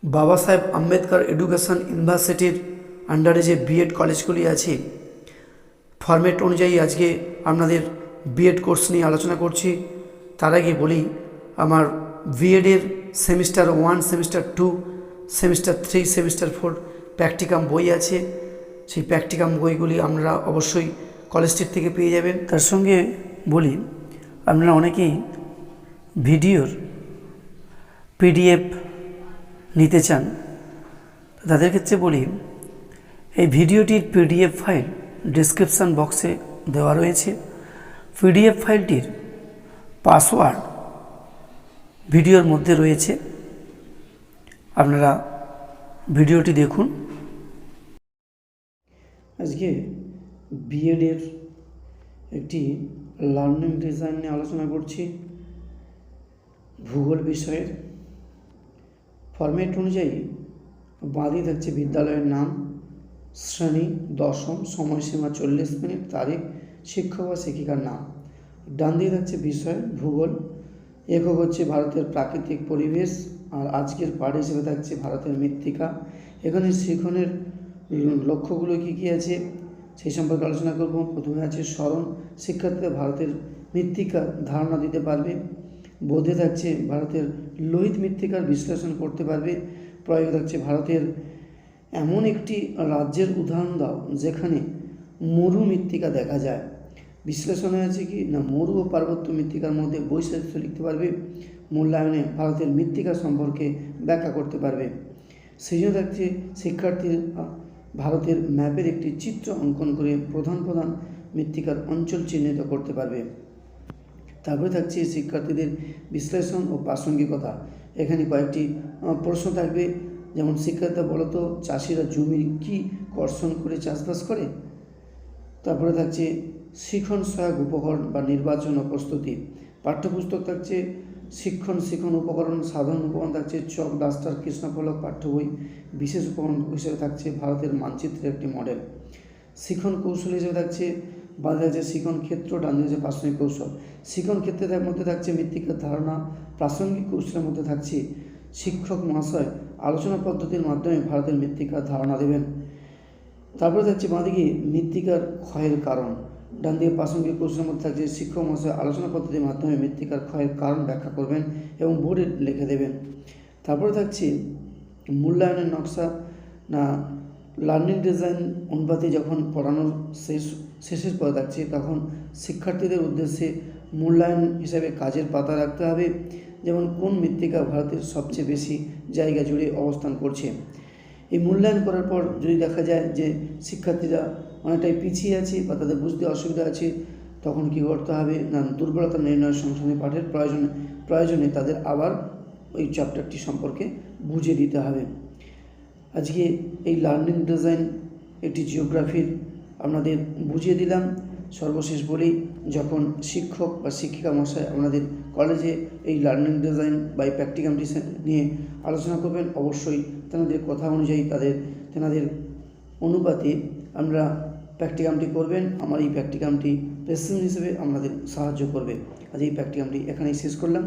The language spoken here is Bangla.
বাবা সাহেব আম্বেদকর এডুকেশন ইউনিভার্সিটির আন্ডারে যে বিএড কলেজগুলি আছে, ফরম্যাট অনুযায়ী আজকে আপনাদের বিএড কোর্স নিয়ে আলোচনা করছি। তার আগে বলি, আমার বিএডের semester 1, semester 2, semester 3, semester 4 practicum বই আছে। সেই প্র্যাকটিকাম বইগুলি আপনারা অবশ্যই কলেজটির থেকে পেয়ে যাবেন। তার সঙ্গে বলি, আপনারা অনেকেই ভিডিওর পিডিএফ নিতে চান, তাদের ক্ষেত্রে বলি, এই ভিডিওটির পিডিএফ ফাইল ডেসক্রিপশান বক্সে দেওয়া রয়েছে। পিডিএফ ফাইলটির পাসওয়ার্ড ভিডিওর মধ্যে রয়েছে, আপনারা ভিডিওটি দেখুন। আজকে বিএডের একটি লার্নিং ডিজাইন নিয়ে আলোচনা করছি। ভূগোল বিষয়ের ফরম্যাট অনুযায়ী বাঁদিকে থাকছে বিদ্যালয়ের নাম, শ্রেণী 10ম, সময়সীমা 40 মিনিট, তারিখ, শিক্ষক বা শিক্ষিকার নাম। ডান দিকে থাকছে বিষয় ভূগোল, একক হচ্ছে ভারতের প্রাকৃতিক পরিবেশ, আর আজকের পাঠ হিসেবে থাকছে ভারতের মৃত্তিকা। এখানে শিখনের লক্ষ্যগুলো কী কী আছে সেই সম্পর্কে আলোচনা করব। প্রথমে আছে স্মরণ, শিক্ষার্থীরা ভারতের মৃত্তিকার ধারণা দিতে পারবে। বোধে থাকছে ভারতের লোহিত মৃত্তিকার বিশ্লেষণ করতে পারবে। প্রয়োগে থাকছে ভারতের এমন একটি রাজ্যের উদাহরণ দাও যেখানে মরু মৃত্তিকা দেখা যায়। বিশ্লেষণে আছে কি না, মরু ও পার্বত্য মৃত্তিকার মধ্যে বৈসাদৃশ্য লিখতে পারবে। মূল্যায়নে ভারতের মৃত্তিকা সম্পর্কে ব্যাখ্যা করতে পারবে। সৃজনে থাকছে শিক্ষার্থীর ভারতের ম্যাপের একটি চিত্র অঙ্কন করে প্রধান প্রধান মৃত্তিকার অঞ্চল চিহ্নিত করতে পারবে। তারপরে থাকছে শিক্ষার্থীদের বিশ্লেষণ ও প্রাসঙ্গিকতা। এখানে কয়েকটি প্রশ্ন থাকবে, যেমন শিক্ষার্থীরা বলতো চাষিরা জমির কি কর্ষণ করে চাষবাস করে। তারপরে থাকছে শিখন সহায়ক উপকরণ বা নির্বাচন ও প্রস্তুতি। পাঠ্যপুস্তক থাকছে শিখন উপকরণ, সাধারণ উপকরণ থাকছে চক, ডাস্টার, কৃষ্ণফলক, পাঠ্য বই। বিশেষ উপকরণ হিসেবে থাকছে ভারতের মানচিত্রের একটি মডেল। শিখন কৌশল হিসেবে থাকছে বাঁধা আছে শিখন ক্ষেত্র, ডান দিকে আছে প্রাসঙ্গিক কৌশল। শিখন ক্ষেত্রের মধ্যে থাকছে মৃত্তিকার ধারণা, প্রাসঙ্গিক কৌশলের মধ্যে থাকছে শিক্ষক মহাশয় আলোচনা পদ্ধতির মাধ্যমে ভারতের মৃত্তিকার ধারণা দেবেন। তারপরে থাকছে বাঁদিকে মৃত্তিকার ক্ষয়ের কারণ, ডান দিকে প্রাসঙ্গিক কৌশলের মধ্যে থাকছে শিক্ষক মহাশয় আলোচনা পদ্ধতির মাধ্যমে মৃত্তিকার ক্ষয়ের কারণ ব্যাখ্যা করবেন এবং বোর্ডে লিখে দেবেন। তারপরে থাকছে মূল্যায়নের নকশা, না লার্নিং ডিজাইন অনুপাতে যখন পড়ানোর শেষের পরে থাকছে তখন শিক্ষার্থীদের উদ্দেশ্যে মূল্যায়ন হিসাবে কাজের পাতা রাখতে হবে, যেমন কোন মৃত্তিকা ভারতের সবচেয়ে বেশি জায়গা জুড়ে অবস্থান করছে। এই মূল্যায়ন করার পর যদি দেখা যায় যে শিক্ষার্থীরা অনেকটাই পিছিয়ে আছে বা তাদের বুঝতে অসুবিধা আছে, তখন কী করতে হবে না, দুর্বলতা নির্ণয়ের সংশোধনী পাঠের প্রয়োজনে তাদের আবার ওই চ্যাপ্টারটি সম্পর্কে বুঝিয়ে দিতে হবে। আজকে এই লার্নিং ডিজাইন একটি জিওগ্রাফির আপনাদের বুঝিয়ে দিলাম। সর্বশেষ বলি, যখন শিক্ষক বা শিক্ষিকা মশাই আপনাদের কলেজে এই লার্নিং ডিজাইন বা এই প্র্যাকটিকামটি নিয়ে আলোচনা করবেন, অবশ্যই তেনাদের কথা অনুযায়ী তেনাদের অনুপাতে আমরা প্র্যাকটিকামটি করবেন। আমার এই প্র্যাকটিকামটি প্রেসেন্ট হিসেবে আপনাদের সাহায্য করবে। আজ এই প্র্যাকটিকামটি এখানেই শেষ করলাম।